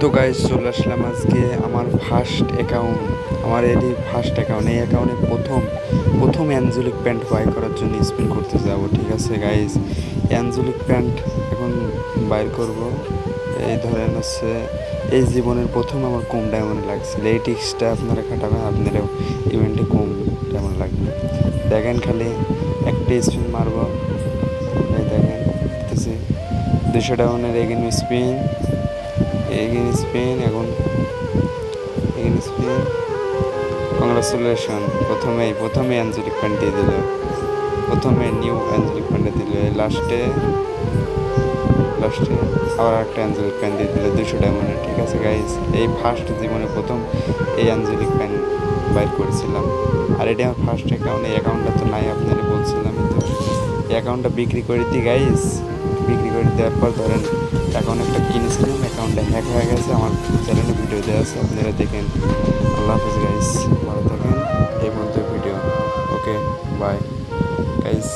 তো গাইস চলে আসলাম আজকে আমার ফার্স্ট অ্যাকাউন্ট, আমার এটি ফার্স্ট অ্যাকাউন্ট। এই অ্যাকাউন্টে প্রথম অ্যাঞ্জেলিক প্যান্ট বাই করার জন্য স্পিন করতে যাব। ঠিক আছে গাইস, অ্যাঞ্জেলিক প্যান্ট এখন বাইর করব। এই ধরেন হচ্ছে এই জীবনের প্রথম আমার কম ডায়মন্ড লাগছিল। এই টিক্সটা আপনারা খাটাবেন, আপনারাও ইভেন্টে কম ডায়মন্ড লাগবে। দেখেন খালি একটা স্পিন মারব, এই দেখেন 200 ডায়মন্ডের এগেন স্পিন এখন স্পিন। কংগ্রাচুলেশন, প্রথমে অ্যাঞ্জেলিক প্যান্ট দিয়ে দিল, প্রথমে নিউ অ্যাঞ্জেলিক প্যান্ট দিল, লাস্টে আবার একটা অ্যাঞ্জেলিক প্যান্ট দিয়ে দিল 200 ডায়মন্ডের। ঠিক আছে গাইস, এই ফার্স্ট জীবনে প্রথম এই অ্যাঞ্জেলিক প্যান্ট বাইর করেছিলাম। আর এটা আমার ফার্স্ট অ্যাকাউন্ট। এই অ্যাকাউন্টটা তো নাই, আপনারা বলছিলাম তো এই অ্যাকাউন্টটা বিক্রি করে দিই গাইস। বিক্রি করে দেওয়ার পর ধরেন অ্যাকাউন্ট একটা কিনেছিলাম, অ্যাকাউন্টটা হ্যাক হয়ে গেছে। আমার চ্যানেলে ভিডিও দেওয়া আছে, আপনারা দেখেন। আল্লাহ হাফিজ গাইস, ভালো থাকেন। এই পর্যন্ত ভিডিও। ওকে, বাই গাইস।